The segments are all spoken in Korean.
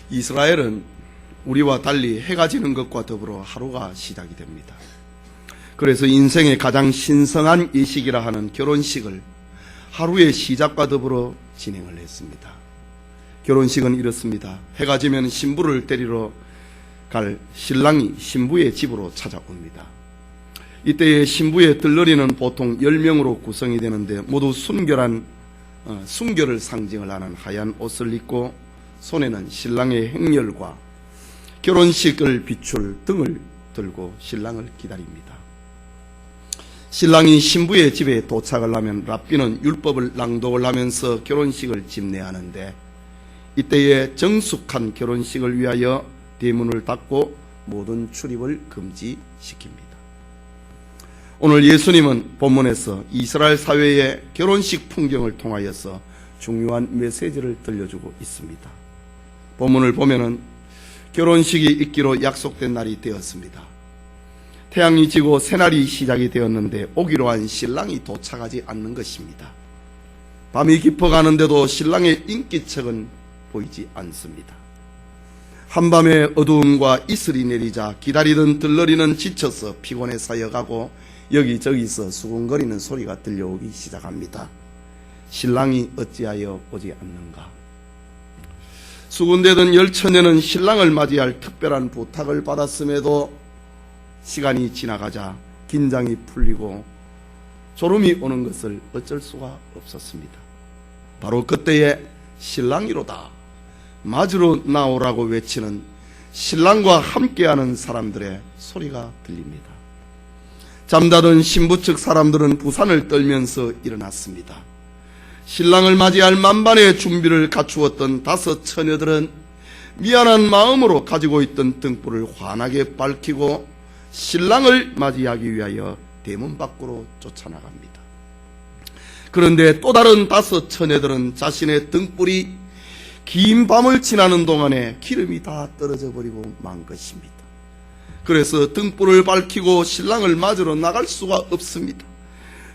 이스라엘은 우리와 달리 해가 지는 것과 더불어 하루가 시작이 됩니다. 그래서 인생의 가장 신성한 예식이라 하는 결혼식을 하루의 시작과 더불어 진행을 했습니다. 결혼식은 이렇습니다. 해가 지면 신부를 데리러 갈 신랑이 신부의 집으로 찾아옵니다. 이때의 신부의 들러리는 보통 10명으로 구성이 되는데 모두 순결을 상징을 하는 하얀 옷을 입고 손에는 신랑의 행렬과 결혼식을 비출 등을 들고 신랑을 기다립니다. 신랑이 신부의 집에 도착을 하면 랍비는 율법을 낭독을 하면서 결혼식을 집례하는데 이때에 정숙한 결혼식을 위하여 대문을 닫고 모든 출입을 금지시킵니다. 오늘 예수님은 본문에서 이스라엘 사회의 결혼식 풍경을 통하여서 중요한 메시지를 들려주고 있습니다. 본문을 보면은 결혼식이 있기로 약속된 날이 되었습니다. 태양이 지고 새날이 시작이 되었는데 오기로 한 신랑이 도착하지 않는 것입니다. 밤이 깊어가는데도 신랑의 인기척은 보이지 않습니다. 한밤의 어두움과 이슬이 내리자 기다리던 들러리는 지쳐서 피곤해 사여가고 여기저기서 수군거리는 소리가 들려오기 시작합니다. 신랑이 어찌하여 오지 않는가? 수군대던 열처녀는 신랑을 맞이할 특별한 부탁을 받았음에도 시간이 지나가자 긴장이 풀리고 졸음이 오는 것을 어쩔 수가 없었습니다. 바로 그때에 신랑이로다 맞으러 나오라고 외치는 신랑과 함께하는 사람들의 소리가 들립니다. 잠자던 신부 측 사람들은 부산을 떨면서 일어났습니다. 신랑을 맞이할 만반의 준비를 갖추었던 5 처녀들은 미안한 마음으로 가지고 있던 등불을 환하게 밝히고 신랑을 맞이하기 위하여 대문 밖으로 쫓아나갑니다. 그런데 또 다른 5 처녀들은 자신의 등불이 긴 밤을 지나는 동안에 기름이 다 떨어져 버리고 만 것입니다. 그래서 등불을 밝히고 신랑을 맞으러 나갈 수가 없습니다.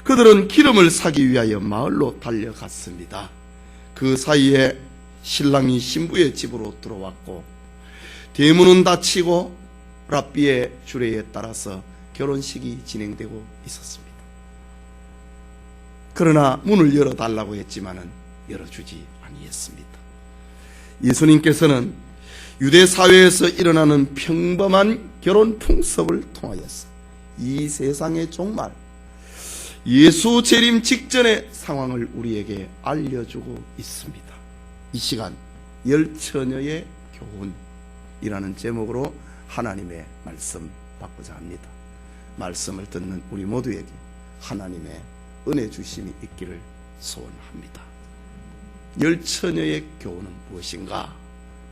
그들은 기름을 사기 위하여 마을로 달려갔습니다. 그 사이에 신랑이 신부의 집으로 들어왔고 대문은 닫히고 랍비의 주례에 따라서 결혼식이 진행되고 있었습니다. 그러나 문을 열어달라고 했지만은 열어주지 아니했습니다. 예수님께서는 유대 사회에서 일어나는 평범한 결혼 풍습을 통하여서 이 세상의 종말, 예수 재림 직전의 상황을 우리에게 알려주고 있습니다. 이 시간 열처녀의 교훈이라는 제목으로 하나님의 말씀 받고자 합니다. 말씀을 듣는 우리 모두에게 하나님의 은혜 주심이 있기를 소원합니다. 열처녀의 교훈은 무엇인가?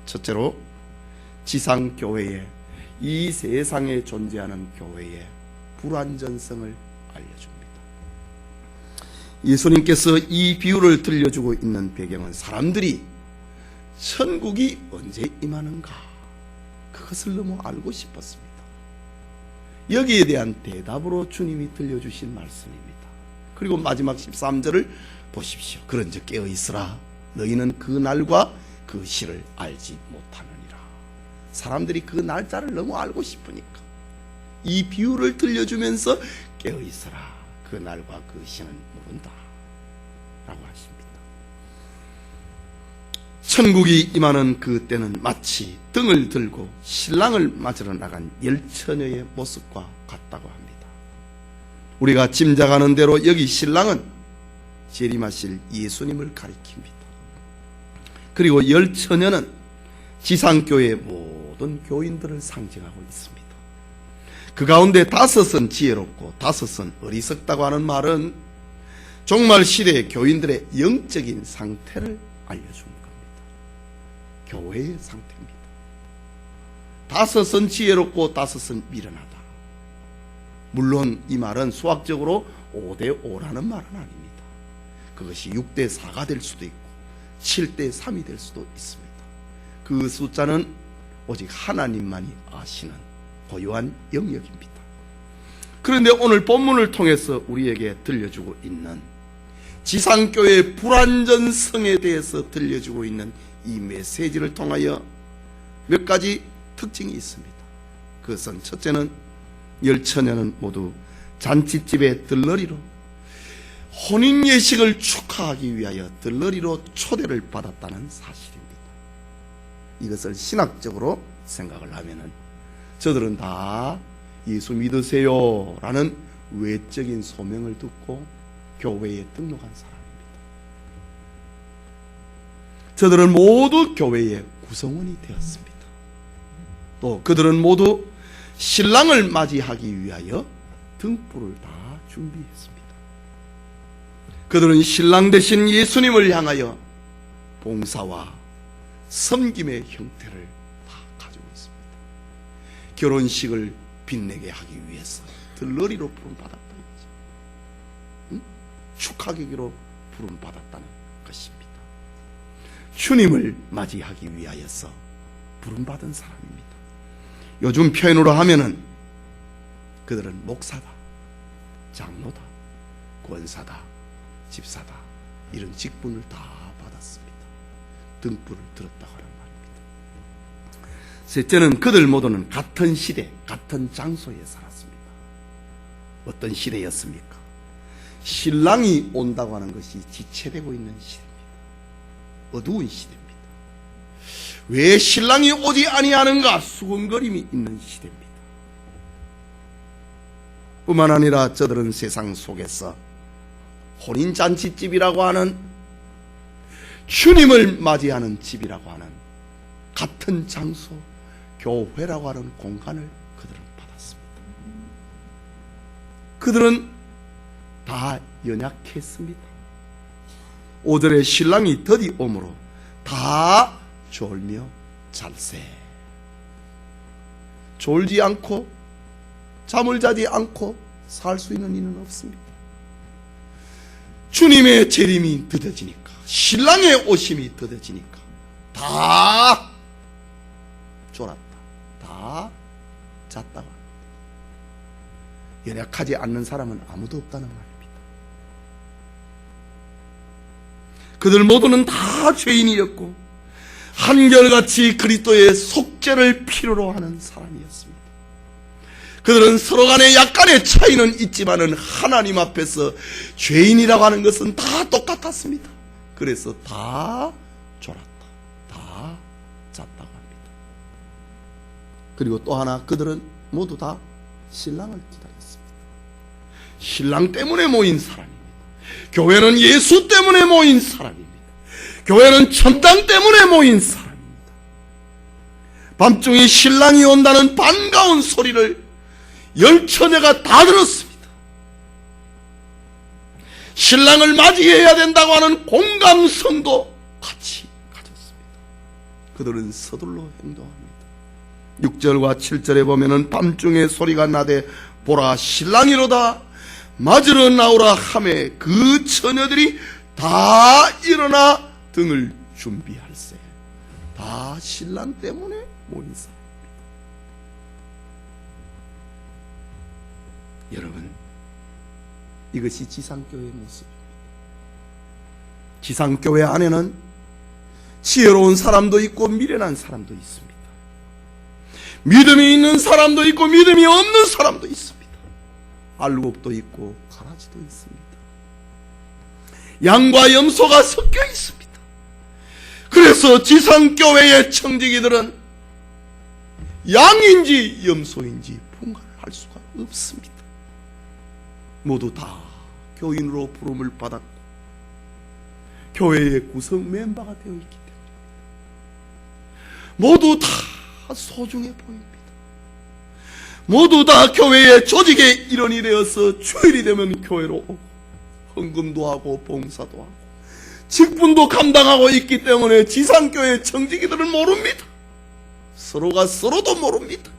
첫째로 지상교회에, 이 세상에 존재하는 교회의 불완전성을 알려줍니다. 예수님께서 이 비유를 들려주고 있는 배경은 사람들이 천국이 언제 임하는가, 그것을 너무 알고 싶었습니다. 여기에 대한 대답으로 주님이 들려주신 말씀입니다. 그리고 마지막 13절을 보십시오. 그런즉 깨어있으라, 너희는 그 날과 그 시를 알지 못하느니라. 사람들이 그 날짜를 너무 알고 싶으니까 이 비유를 들려주면서 깨어있으라, 그 날과 그 시는 모른다 라고 하십니다. 천국이 임하는 그 때는 마치 등을 들고 신랑을 맞으러 나간 열처녀의 모습과 같다고 합니다. 우리가 짐작하는 대로 여기 신랑은 재림하실 예수님을 가리킵니다. 그리고 열처녀는 지상교회의 모든 교인들을 상징하고 있습니다. 그 가운데 5은 지혜롭고 5은 어리석다고 하는 말은 종말 시대의 교인들의 영적인 상태를 알려주는 겁니다. 교회의 상태입니다. 5은 지혜롭고 5은 미련하다. 물론 이 말은 수학적으로 5대5라는 말은 아닙니다. 그것이 6대4가 될 수도 있고 7대3이 될 수도 있습니다. 그 숫자는 오직 하나님만이 아시는 고유한 영역입니다. 그런데 오늘 본문을 통해서 우리에게 들려주고 있는 지상교회의 불완전성에 대해서 들려주고 있는 이 메시지를 통하여 몇 가지 특징이 있습니다. 그것은 첫째는 열처녀는 모두 잔치집의 들러리로 혼인 예식을 축하하기 위하여 들러리로 초대를 받았다는 사실입니다. 이것을 신학적으로 생각을 하면은 저들은 다 예수 믿으세요 라는 외적인 소명을 듣고 교회에 등록한 사람입니다. 저들은 모두 교회의 구성원이 되었습니다. 또 그들은 모두 신랑을 맞이하기 위하여 등불을 다 준비했습니다. 그들은 신랑 대신 예수님을 향하여 봉사와 섬김의 형태를 다 가지고 있습니다. 결혼식을 빛내게 하기 위해서 들러리로 부름받았다는 거죠. 응? 축하객으로 부름받았다는 것입니다. 주님을 맞이하기 위하여서 부름받은 사람입니다. 요즘 표현으로 하면은 그들은 목사다, 장로다, 권사다, 집사다 이런 직분을 다 받았습니다. 등불을 들었다고 하는 말입니다. 셋째는 그들 모두는 같은 시대, 같은 장소에 살았습니다. 어떤 시대였습니까? 신랑이 온다고 하는 것이 지체되고 있는 시대입니다. 어두운 시대입니다. 왜 신랑이 오지 아니하는가 수군거림이 있는 시대입니다. 뿐만 아니라 저들은 세상 속에서 혼인잔치집이라고 하는 주님을 맞이하는 집이라고 하는 같은 장소, 교회라고 하는 공간을 그들은 받았습니다. 그들은 다 연약했습니다. 5절에 신랑이 더디 오므로 다 졸며 잘세. 졸지 않고 잠을 자지 않고 살 수 있는 이는 없습니다. 주님의 재림이 더뎌지니까, 신랑의 오심이 더뎌지니까 다 졸았다, 다 잤다고 합니다. 연약하지 않는 사람은 아무도 없다는 말입니다. 그들 모두는 다 죄인이었고 한결같이 그리스도의 속죄를 필요로 하는 사람이었습니다. 그들은 서로 간에 약간의 차이는 있지만은 하나님 앞에서 죄인이라고 하는 것은 다 똑같았습니다. 그래서 다 졸았다, 다 잤다고 합니다. 그리고 또 하나, 그들은 모두 다 신랑을 기다렸습니다. 신랑 때문에 모인 사람입니다. 교회는 예수 때문에 모인 사람입니다. 교회는 천당 때문에 모인 사람입니다. 밤중에 신랑이 온다는 반가운 소리를 열처녀가 다 들었습니다. 신랑을 맞이해야 된다고 하는 공감성도 같이 가졌습니다. 그들은 서둘러 행동합니다. 6절과 7절에 보면은 밤중에 소리가 나되 보라 신랑이로다 맞으러 나오라 하매 그 처녀들이 다 일어나 등을 준비할세. 다 신랑 때문에 모인 사람입니다. 여러분, 이것이 지상교회의 모습입니다. 지상교회 안에는 지혜로운 사람도 있고 미련한 사람도 있습니다. 믿음이 있는 사람도 있고 믿음이 없는 사람도 있습니다. 알곡도 있고 가라지도 있습니다. 양과 염소가 섞여 있습니다. 그래서 지상교회의 청지기들은 양인지 염소인지 분간을 할 수가 없습니다. 모두 다 교인으로 부름을 받았고 교회의 구성 멤버가 되어 있기 때문에 모두 다 소중해 보입니다. 모두 다 교회의 조직의 일원이 되어서 주일이 되면 교회로 오고 헌금도 하고 봉사도 하고 직분도 감당하고 있기 때문에 지상교회 청지기들은 모릅니다. 서로가 서로도 모릅니다.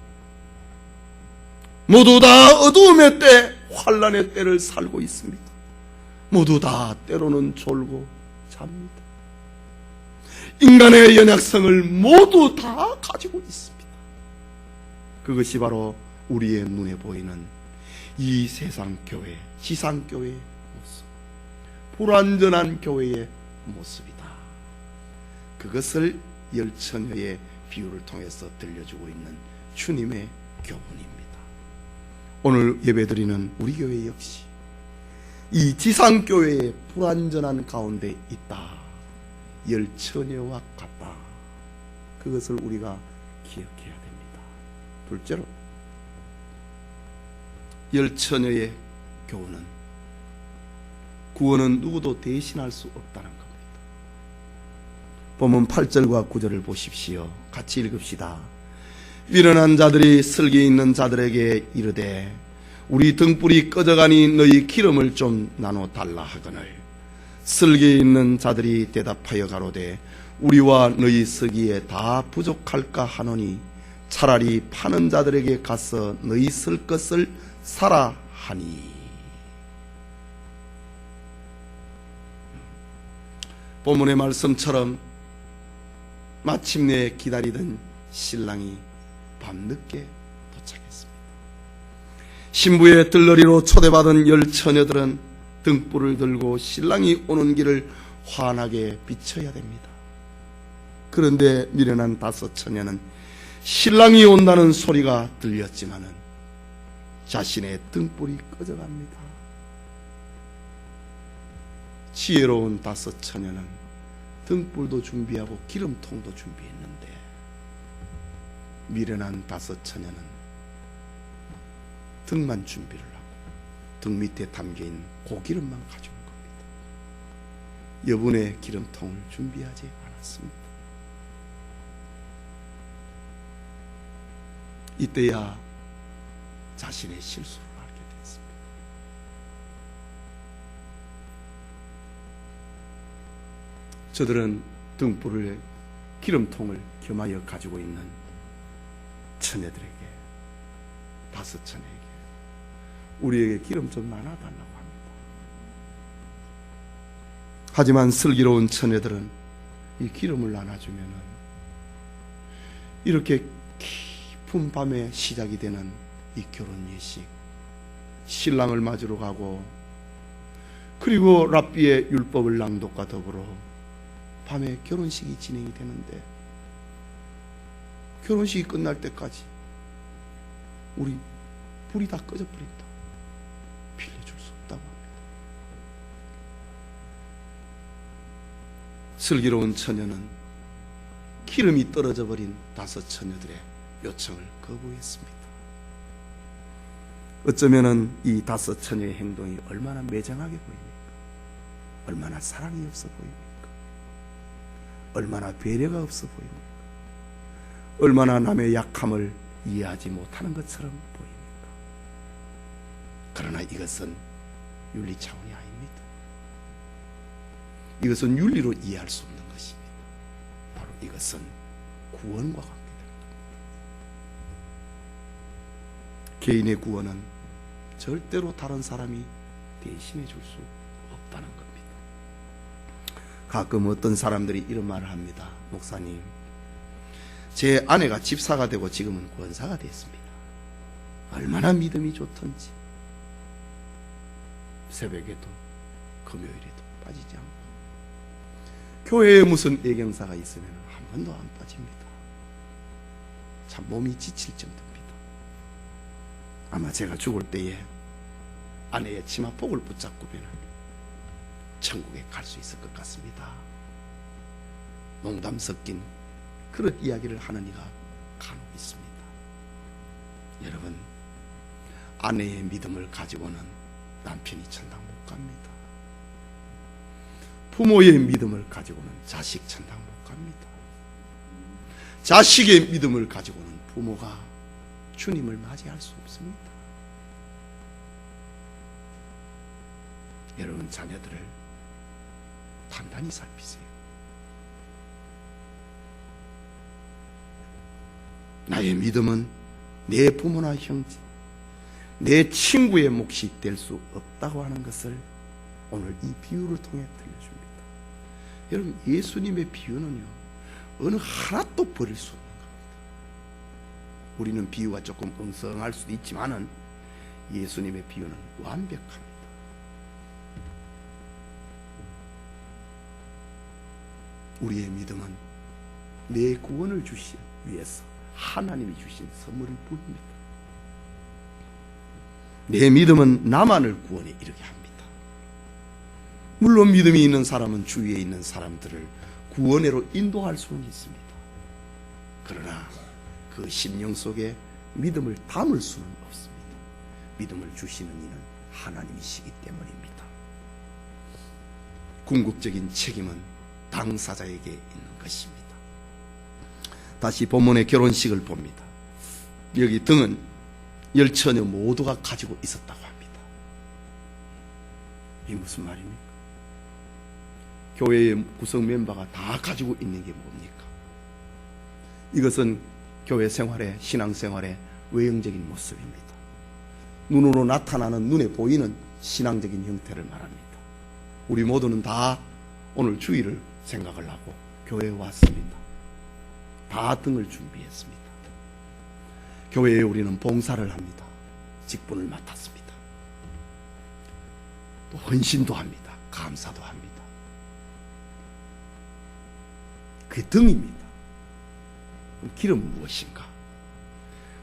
모두 다 어두움의 때, 환난의 때를 살고 있습니다. 모두 다 때로는 졸고 잡니다. 인간의 연약성을 모두 다 가지고 있습니다. 그것이 바로 우리의 눈에 보이는 이 세상 교회, 지상 교회의 모습, 불완전한 교회의 모습이다. 그것을 열처녀의 비유를 통해서 들려주고 있는 주님의 교훈입니다. 오늘 예배드리는 우리 교회 역시 이 지상교회의 불완전한 가운데 있다. 열처녀와 같다. 그것을 우리가 기억해야 됩니다. 둘째로 열처녀의 교훈은 구원은 누구도 대신할 수 없다는 겁니다. 본문 8절과 9절을 보십시오. 같이 읽읍시다. 미련한 자들이 슬기 있는 자들에게 이르되 우리 등불이 꺼져가니 너희 기름을 좀 나눠 달라 하거늘 슬기 있는 자들이 대답하여 가로되 우리와 너희 쓰기에 다 부족할까 하노니 차라리 파는 자들에게 가서 너희 쓸 것을 사라 하니. 본문의 말씀처럼 마침내 기다리던 신랑이 밤늦게 도착했습니다. 신부의 들러리로 초대받은 열처녀들은 등불을 들고 신랑이 오는 길을 환하게 비춰야 됩니다. 그런데 미련한 다섯 처녀는 신랑이 온다는 소리가 들렸지만은 자신의 등불이 꺼져갑니다. 지혜로운 다섯 처녀는 등불도 준비하고 기름통도 준비했는데 미련한 다섯 처녀는 등만 준비를 하고 등 밑에 담겨있는 고기름만 가져온 겁니다. 여분의 기름통을 준비하지 않았습니다. 이때야 자신의 실수를 알게 됐습니다. 저들은 등불을 기름통을 겸하여 가지고 있는 처녀들에게 다섯 처녀에게 우리에게 기름 좀 나눠달라고 합니다. 하지만 슬기로운 처녀들은 이 기름을 나눠주면은 이렇게 깊은 밤에 시작이 되는 이 결혼 예식, 신랑을 맞으러 가고 그리고 랍비의 율법을 낭독과 더불어 밤에 결혼식이 진행이 되는데 결혼식이 끝날 때까지 우리 불이 다 꺼져버린다. 빌려줄 수 없다고 합니다. 슬기로운 처녀는 기름이 떨어져 버린 다섯 처녀들의 요청을 거부했습니다. 어쩌면은 이 다섯 처녀의 행동이 얼마나 매정하게 보입니까? 얼마나 사랑이 없어 보입니까? 얼마나 배려가 없어 보입니까? 얼마나 남의 약함을 이해하지 못하는 것처럼 보입니까? 그러나 이것은 윤리 차원이 아닙니다. 이것은 윤리로 이해할 수 없는 것입니다. 바로 이것은 구원과 관계됩니다. 개인의 구원은 절대로 다른 사람이 대신해 줄 수 없다는 겁니다. 가끔 어떤 사람들이 이런 말을 합니다. 목사님, 제 아내가 집사가 되고 지금은 권사가 됐습니다. 얼마나 믿음이 좋던지 새벽에도 금요일에도 빠지지 않고 교회에 무슨 예경사가 있으면 한 번도 안 빠집니다. 참 몸이 지칠 정도입니다. 아마 제가 죽을 때에 아내의 치마폭을 붙잡고면 천국에 갈 수 있을 것 같습니다. 농담 섞인 그런 이야기를 하는 이가 간혹 있습니다. 여러분, 아내의 믿음을 가지고는 남편이 천당 못 갑니다. 부모의 믿음을 가지고는 자식 천당 못 갑니다. 자식의 믿음을 가지고는 부모가 주님을 맞이할 수 없습니다. 여러분, 자녀들을 단단히 살피세요. 나의 믿음은 내 부모나 형제, 내 친구의 몫이 될 수 없다고 하는 것을 오늘 이 비유를 통해 들려줍니다. 여러분, 예수님의 비유는요, 어느 하나도 버릴 수 없는 겁니다. 우리는 비유가 조금 엉성할 수도 있지만은 예수님의 비유는 완벽합니다. 우리의 믿음은 내 구원을 주신 위해서 하나님이 주신 선물일 뿐입니다. 내 믿음은 나만을 구원에 이르게 합니다. 물론 믿음이 있는 사람은 주위에 있는 사람들을 구원으로 인도할 수는 있습니다. 그러나 그 심령 속에 믿음을 담을 수는 없습니다. 믿음을 주시는 이는 하나님이시기 때문입니다. 궁극적인 책임은 당사자에게 있는 것입니다. 다시 본문의 결혼식을 봅니다. 여기 등은 열처녀 모두가 가지고 있었다고 합니다. 이게 무슨 말입니까? 교회의 구성 멤버가 다 가지고 있는 게 뭡니까? 이것은 교회 생활의, 신앙생활의 외형적인 모습입니다. 눈으로 나타나는, 눈에 보이는 신앙적인 형태를 말합니다. 우리 모두는 다 오늘 주일을 생각을 하고 교회에 왔습니다. 다 등을 준비했습니다. 교회에 우리는 봉사를 합니다. 직분을 맡았습니다. 또 헌신도 합니다. 감사도 합니다. 그게 등입니다. 길은 무엇인가?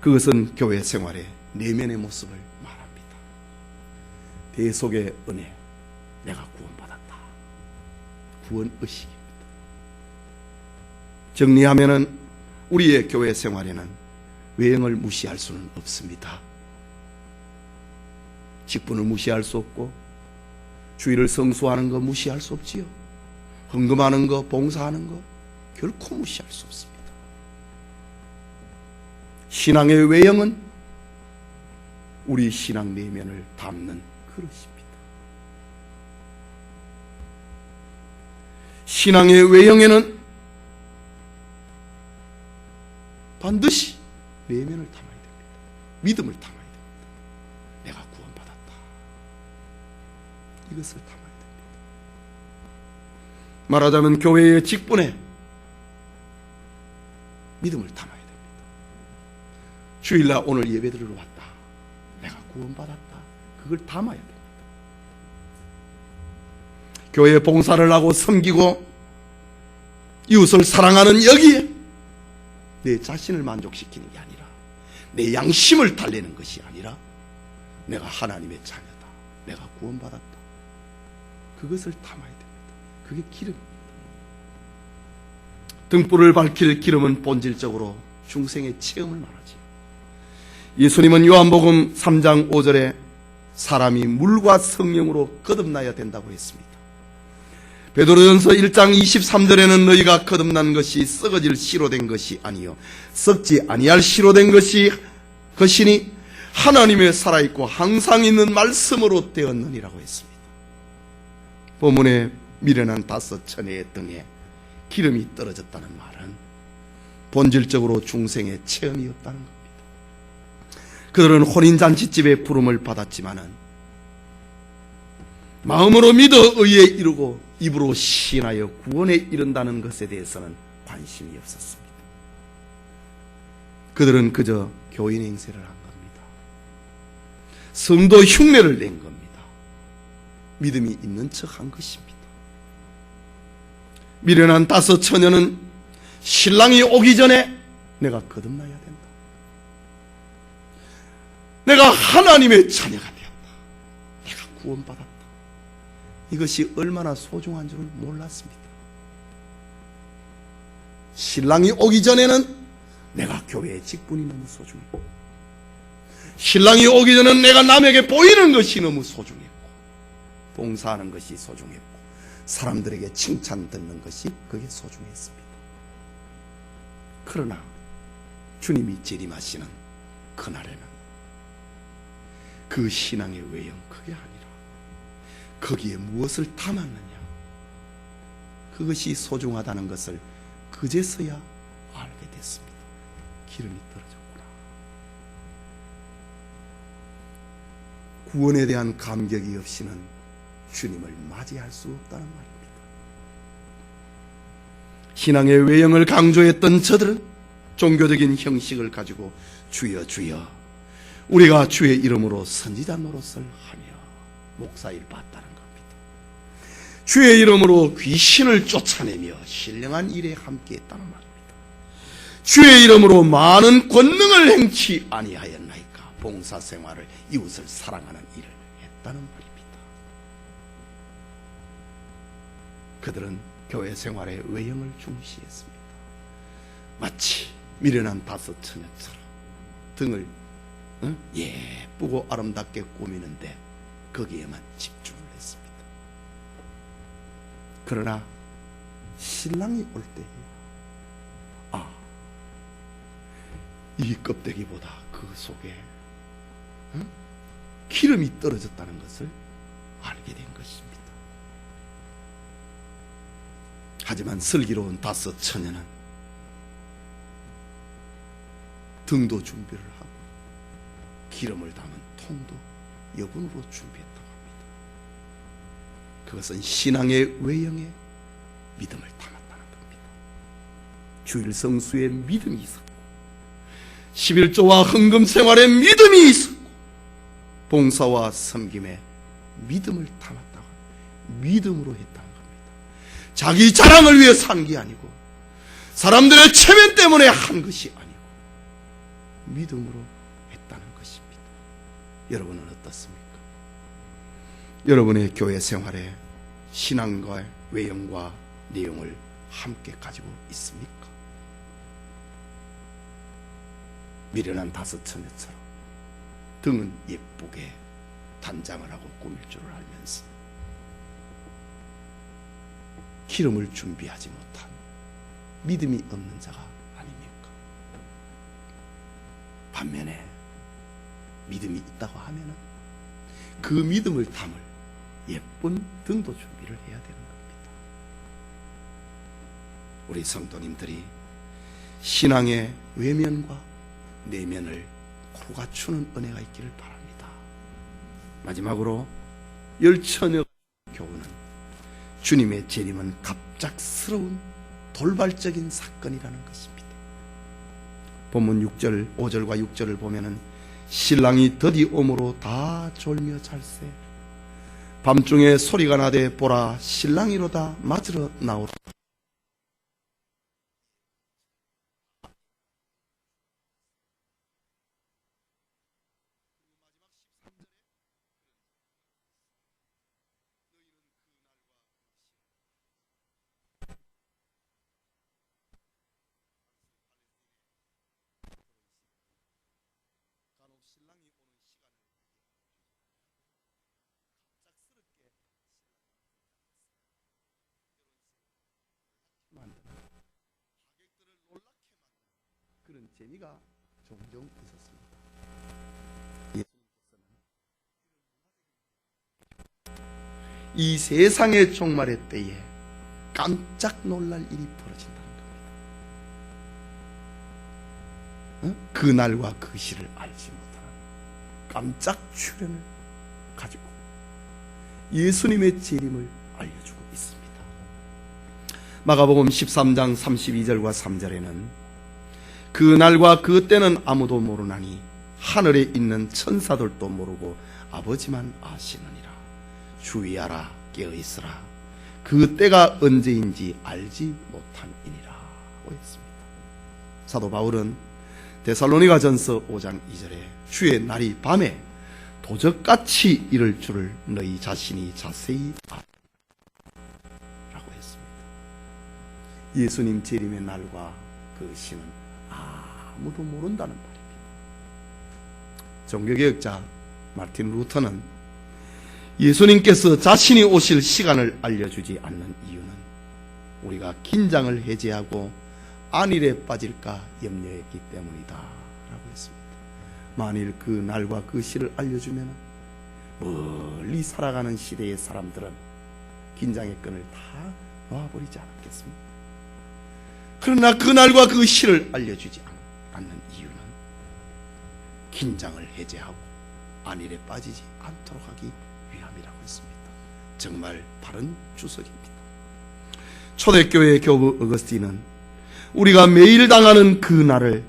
그것은 교회 생활의 내면의 모습을 말합니다. 대속의 은혜, 내가 구원받았다. 구원의식입니다. 정리하면은 우리의 교회 생활에는 외형을 무시할 수는 없습니다. 직분을 무시할 수 없고 주일을 성수하는 거 무시할 수 없지요. 헌금하는 거, 봉사하는 거 결코 무시할 수 없습니다. 신앙의 외형은 우리 신앙 내면을 담는 그릇입니다. 신앙의 외형에는 반드시 내면을 담아야 됩니다. 믿음을 담아야 됩니다. 내가 구원받았다. 이것을 담아야 됩니다. 말하자면 교회의 직분에 믿음을 담아야 됩니다. 주일날 오늘 예배드리러 왔다. 내가 구원받았다. 그걸 담아야 됩니다. 교회 봉사를 하고 섬기고 이웃을 사랑하는 여기에 내 자신을 만족시키는 게 아니라 내 양심을 달래는 것이 아니라 내가 하나님의 자녀다. 내가 구원받았다. 그것을 담아야 됩니다. 그게 기름입니다. 등불을 밝힐 기름은 본질적으로 중생의 체험을 말하지. 예수님은 요한복음 3장 5절에 사람이 물과 성령으로 거듭나야 된다고 했습니다. 베드로전서 1장 23절에는 너희가 거듭난 것이 썩어질 씨로 된 것이 아니요 썩지 아니할 씨로 된 것이니 하나님의 살아있고 항상 있는 말씀으로 되었느니라고 했습니다. 본문에 미련한 5처녀의 등에 기름이 떨어졌다는 말은 본질적으로 중생의 체험이었다는 겁니다. 그들은 혼인잔치집의 부름을 받았지만은 마음으로 믿어 의에 이르고 입으로 신하여 구원에 이른다는 것에 대해서는 관심이 없었습니다. 그들은 그저 교인 행세를 한 겁니다. 성도 흉내를 낸 겁니다. 믿음이 있는 척 한 것입니다. 미련한 5처녀는 신랑이 오기 전에 내가 거듭나야 된다. 내가 하나님의 자녀가 되었다. 내가 구원받았다. 이것이 얼마나 소중한 줄은 몰랐습니다. 신랑이 오기 전에는 내가 교회의 직분이 너무 소중했고, 신랑이 오기 전에는 내가 남에게 보이는 것이 너무 소중했고, 봉사하는 것이 소중했고, 사람들에게 칭찬 듣는 것이 그게 소중했습니다. 그러나 주님이 재림하시는 그날에는 그 신앙의 외형 그게 아니라 거기에 무엇을 담았느냐, 그것이 소중하다는 것을 그제서야 알게 됐습니다. 기름이 떨어졌구나. 구원에 대한 감격이 없이는 주님을 맞이할 수 없다는 말입니다. 신앙의 외형을 강조했던 저들은 종교적인 형식을 가지고 주여 주여 우리가 주의 이름으로 선지자 노릇을 하며 목사일 봤다는 겁니다. 주의 이름으로 귀신을 쫓아내며 신령한 일에 함께했다는 말입니다. 주의 이름으로 많은 권능을 행치 아니하였나이까. 봉사생활을, 이웃을 사랑하는 일을 했다는 말입니다. 그들은 교회 생활의 외형을 중시했습니다. 마치 미련한 다섯 처녀처럼 등을 예쁘고 아름답게 꾸미는데 거기에만 집중을 했습니다. 그러나 신랑이 올 때에 이 껍데기보다 그 속에 기름이 떨어졌다는 것을 알게 된 것입니다. 하지만 슬기로운 다섯 처녀는 등도 준비를 하고 기름을 담은 통도 여분으로 준비했다고 합니다. 그것은 신앙의 외형에 믿음을 담았다는 겁니다. 주일 성수에 믿음이 있었고 11조와 헌금 생활에 믿음이 있었고 봉사와 섬김에 믿음을 담았다고 믿음으로 했다는 겁니다. 자기 자랑을 위해 산 게 아니고 사람들의 체면 때문에 한 것이 아니고 믿음으로 했다는 것입니다. 여러분은 어떻습니까? 여러분의 교회 생활에 신앙과 외형과 내용을 함께 가지고 있습니까? 미련한 다섯 처녀처럼 등은 예쁘게 단장을 하고 꾸밀 줄을 알면서 기름을 준비하지 못한 믿음이 없는 자가 아닙니까? 반면에 믿음이 있다고 하면은 그 믿음을 담을 예쁜 등도 준비를 해야 되는 겁니다. 우리 성도님들이 신앙의 외면과 내면을 고루 갖추는 은혜가 있기를 바랍니다. 마지막으로 열처녀 교훈은 주님의 재림은 갑작스러운 돌발적인 사건이라는 것입니다. 본문 6절, 5절과 6절을 보면은 신랑이 더디 오므로 다 졸며 잘세. 밤중에 소리가 나되 보라 신랑이로다 맞으러 나오라. 그런 재미가 종종 있었습니다. 이 세상의 종말의 때에 깜짝 놀랄 일이 벌어진다는 겁니다. 그 날과 그 시를 알지 못하는 깜짝 출현을 가지고 예수님의 재림을 알려주고 있습니다. 마가복음 13장 32절과 3절에는 그 날과 그 때는 아무도 모르나니 하늘에 있는 천사들도 모르고 아버지만 아시느니라. 주의하라, 깨어있으라. 그 때가 언제인지 알지 못함이니라 고 했습니다. 사도 바울은 데살로니가 전서 5장 2절에 주의 날이 밤에 도적같이 이를 줄을 너희 자신이 자세히 알라 라고 했습니다. 예수님 재림의 날과 그 시는 아무도 모른다는 말입니다. 종교개혁자 마르틴 루터는 예수님께서 자신이 오실 시간을 알려주지 않는 이유는 우리가 긴장을 해제하고 안일에 빠질까 염려했기 때문이다 라고 했습니다. 만일 그 날과 그 시를 알려주면 멀리 살아가는 시대의 사람들은 긴장의 끈을 다 놓아버리지 않았겠습니까? 그러나 그 날과 그 시를 알려주지 않는 이유는 긴장을 해제하고 안일에 빠지지 않도록 하기 위함이라고 했습니다. 정말 바른 주석입니다. 초대교회 교부 어거스틴은 우리가 매일 당하는 그 날을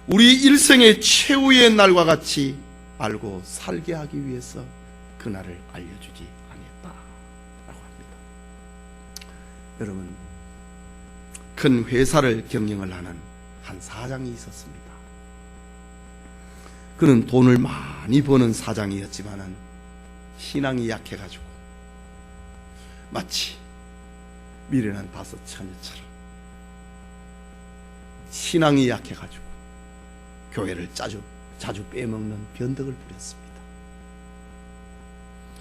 우리 일생의 최후의 날과 같이 알고 살게 하기 위해서 그 날을 알려주지 아니했다라고 합니다. 여러분, 큰 회사를 경영을 하는 한 사장이 있었습니다. 그는 돈을 많이 버는 사장이었지만은 신앙이 약해가지고 마치 미련한 다섯 처녀처럼 신앙이 약해가지고 교회를 자주 빼먹는 변덕을 부렸습니다.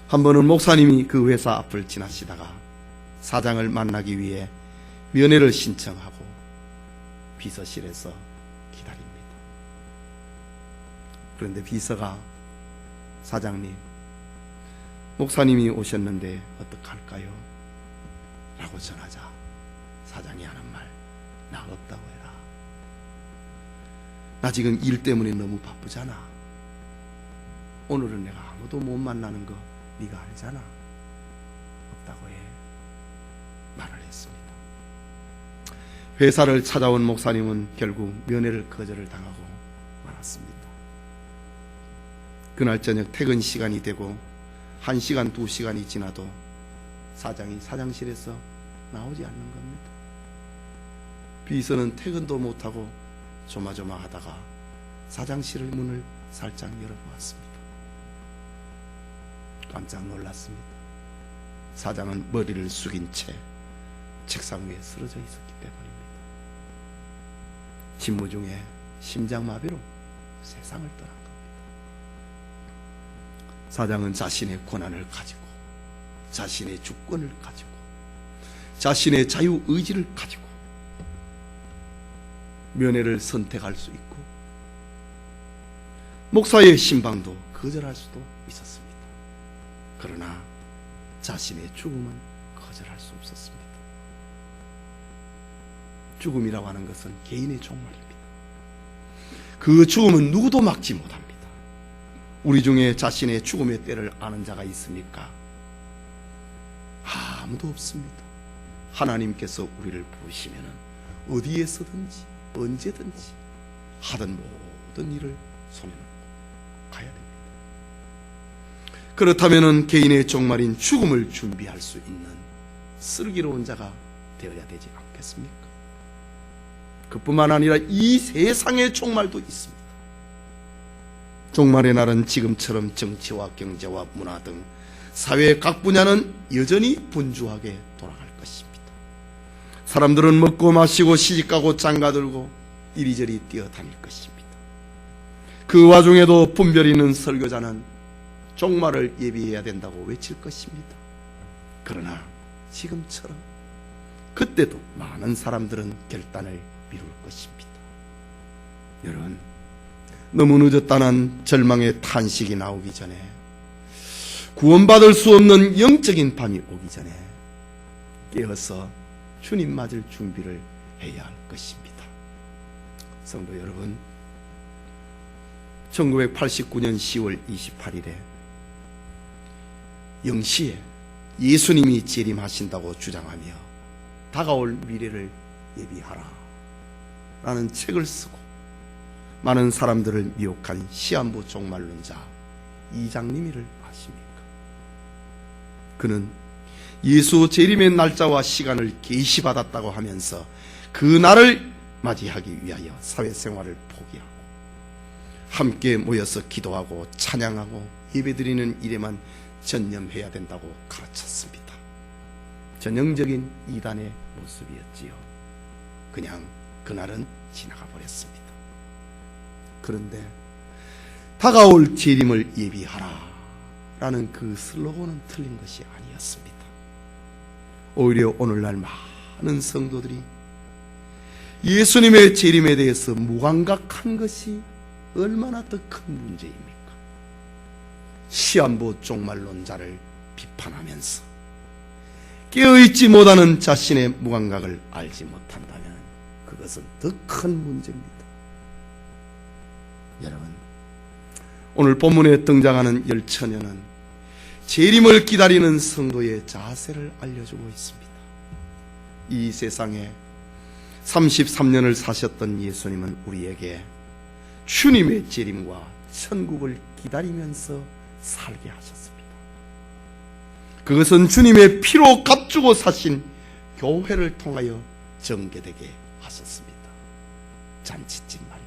한 번은 목사님이 그 회사 앞을 지나시다가 사장을 만나기 위해 면회를 신청하고 비서실에서 기다립니다. 그런데 비서가 사장님, 목사님이 오셨는데 어떡할까요? 라고 전하자 사장이 하는 말, 나 없다고 해라. 나 지금 일 때문에 너무 바쁘잖아. 오늘은 내가 아무도 못 만나는 거 네가 알잖아. 없다고 해. 말을 했습니다. 회사를 찾아온 목사님은 결국 면회를 거절을 당하고 말았습니다. 그날 저녁 퇴근 시간이 되고 1시간, 2시간이 지나도 사장이 사장실에서 나오지 않는 겁니다. 비서는 퇴근도 못하고 조마조마하다가 사장실 문을 살짝 열어보았습니다. 깜짝 놀랐습니다. 사장은 머리를 숙인 채 책상 위에 쓰러져 있었기 때문입니다. 직무 중에 심장마비로 세상을 떠난 겁니다. 사장은 자신의 권한을 가지고, 자신의 주권을 가지고, 자신의 자유의지를 가지고 면회를 선택할 수 있고 목사의 신방도 거절할 수도 있었습니다. 그러나 자신의 죽음은 거절할 수 없었습니다. 죽음이라고 하는 것은 개인의 종말입니다. 그 죽음은 누구도 막지 못합니다. 우리 중에 자신의 죽음의 때를 아는 자가 있습니까? 아무도 없습니다. 하나님께서 우리를 부르시면 어디에서든지 언제든지 하던 모든 일을 손에 놓고 가야 됩니다. 그렇다면 개인의 종말인 죽음을 준비할 수 있는 슬기로운 자가 되어야 되지 않겠습니까? 그뿐만 아니라 이 세상의 종말도 있습니다. 종말의 날은 지금처럼 정치와 경제와 문화 등 사회의 각 분야는 여전히 분주하게 돌아갈 것입니다. 사람들은 먹고 마시고 시집가고 장가들고 이리저리 뛰어다닐 것입니다. 그 와중에도 분별 있는 설교자는 종말을 예비해야 된다고 외칠 것입니다. 그러나 지금처럼 그때도 많은 사람들은 결단을 미룰 것입니다. 여러분, 너무 늦었다는 절망의 탄식이 나오기 전에, 구원받을 수 없는 영적인 밤이 오기 전에 깨어서 주님 맞을 준비를 해야 할 것입니다. 성도 여러분, 1989년 10월 28일에 0시에 예수님이 재림하신다고 주장하며 다가올 미래를 예비하라 라는 책을 쓰고 많은 사람들을 미혹한 시한부 종말론자 이장님이를 아십니까? 그는 예수 재림의 날짜와 시간을 계시받았다고 하면서 그 날을 맞이하기 위하여 사회생활을 포기하고 함께 모여서 기도하고 찬양하고 예배드리는 일에만 전념해야 된다고 가르쳤습니다. 전형적인 이단의 모습이었지요. 그냥 그날은 지나가 버렸습니다. 그런데 다가올 재림을 예비하라 라는 그 슬로건은 틀린 것이 아니었습니다. 오히려 오늘날 많은 성도들이 예수님의 재림에 대해서 무감각한 것이 얼마나 더 큰 문제입니까? 시한부 종말론자를 비판하면서 깨어있지 못하는 자신의 무감각을 알지 못한다면 그것은 더 큰 문제입니다. 여러분, 오늘 본문에 등장하는 열처녀는 재림을 기다리는 성도의 자세를 알려주고 있습니다. 이 세상에 33년을 사셨던 예수님은 우리에게 주님의 재림과 천국을 기다리면서 살게 하셨습니다. 그것은 주님의 피로 값주고 사신 교회를 통하여 전개되게 하셨습니다. 자, 잔칫집 말입니다.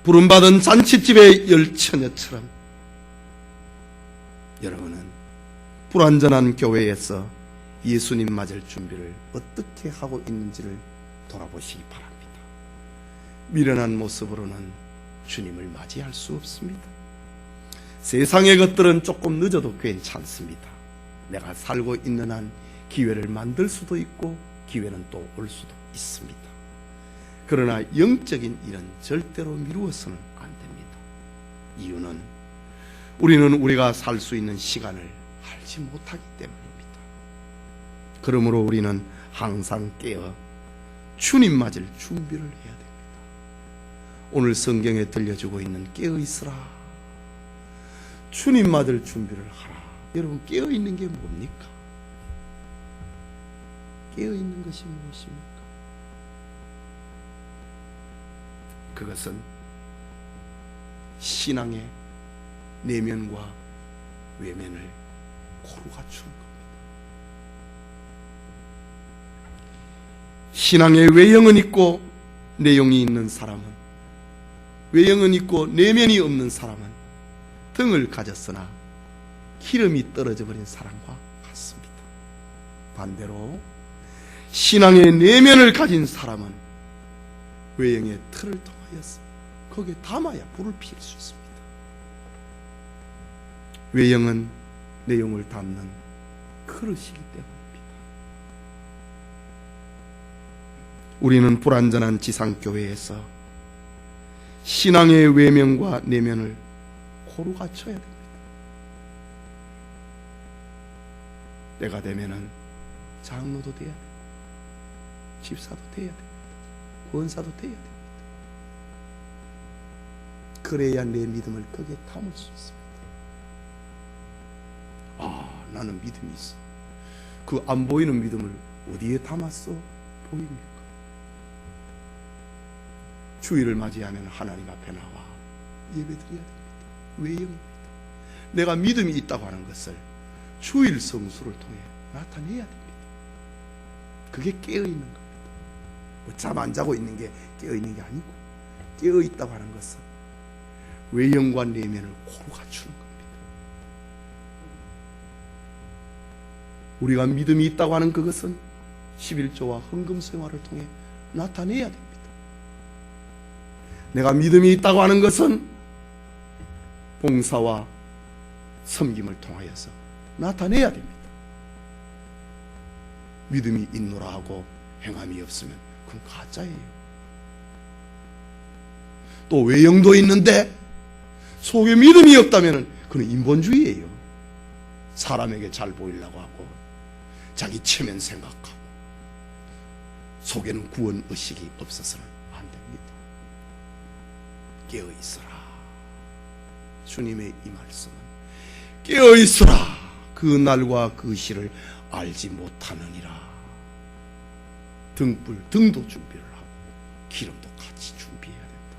부름받은 잔칫집의 열처녀처럼 여러분은 불완전한 교회에서 예수님 맞을 준비를 어떻게 하고 있는지를 돌아보시기 바랍니다. 미련한 모습으로는 주님을 맞이할 수 없습니다. 세상의 것들은 조금 늦어도 괜찮습니다. 내가 살고 있는 한 기회를 만들 수도 있고 기회는 또 올 수도 있습니다. 그러나 영적인 일은 절대로 미루어서는 안 됩니다. 이유는 우리는 우리가 살 수 있는 시간을 알지 못하기 때문입니다. 그러므로 우리는 항상 깨어 주님 맞을 준비를 해야 됩니다. 오늘 성경에 들려주고 있는 깨어 있으라, 주님 맞을 준비를 하라. 여러분, 깨어 있는 게 뭡니까? 깨어 있는 것이 무엇입니까? 그것은 신앙의 내면과 외면을 고루 갖추는 겁니다. 신앙의 외형은 있고 내용이 있는 사람은, 외형은 있고 내면이 없는 사람은 등을 가졌으나 기름이 떨어져 버린 사람과 같습니다. 반대로 신앙의 내면을 가진 사람은 외형의 틀을 통하여서 거기에 담아야 불을 피울 수 있습니다. 외형은 내용을 담는 그릇이기 때문입니다. 우리는 불완전한 지상교회에서 신앙의 외면과 내면을 고루 갖춰야 됩니다. 때가 되면은 장로도 돼야 됩니다. 집사도 돼야 됩니다. 권사도 돼야 됩니다. 그래야 내 믿음을 거기에 담을 수 있습니다. 아, 나는 믿음이 있어. 그 안 보이는 믿음을 어디에 담았어? 보입니까? 주일을 맞이하면 하나님 앞에 나와 예배드려야 됩니다. 외형입니다. 내가 믿음이 있다고 하는 것을 주일 성수를 통해 나타내야 됩니다. 그게 깨어있는 겁니다. 뭐 잠 안 자고 있는 게 깨어있는 게 아니고, 깨어있다고 하는 것은 외형과 내면을 고루 갖추는 겁니다. 우리가 믿음이 있다고 하는 그것은 11조와 헌금 생활을 통해 나타내야 됩니다. 내가 믿음이 있다고 하는 것은 봉사와 섬김을 통하여서 나타내야 됩니다. 믿음이 있노라 하고 행함이 없으면 그건 가짜예요. 또 외형도 있는데 속에 믿음이 없다면 그건 인본주의예요. 사람에게 잘 보이려고 하고 자기 체면 생각하고 속에는 구원 의식이 없어서는 안 됩니다. 깨어 있어라. 주님의 이 말씀은 깨어 있어라. 그 날과 그 시를 알지 못하느니라. 등도 준비를 하고 기름도 같이 준비해야 된다.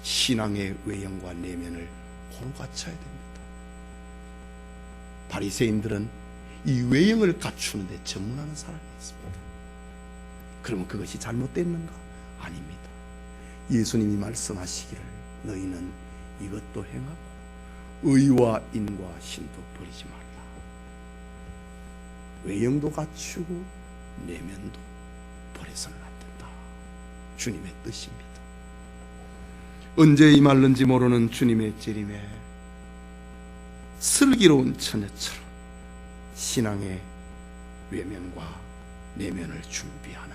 신앙의 외형과 내면을 고루 갖춰야 됩니다. 바리새인들은 이 외형을 갖추는데 전문하는 사람이었습니다. 그러면 그것이 잘못됐는가? 아닙니다. 예수님이 말씀하시기를 너희는 이것도 행하고 의와 인과 신도 버리지 말라. 외형도 갖추고 내면도 버려서는 안 된다. 주님의 뜻입니다. 언제 임할는지 모르는 주님의 재림에 슬기로운 처녀처럼 신앙의 외면과 내면을 준비하는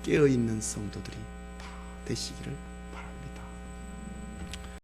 깨어있는 성도들이 다 되시기를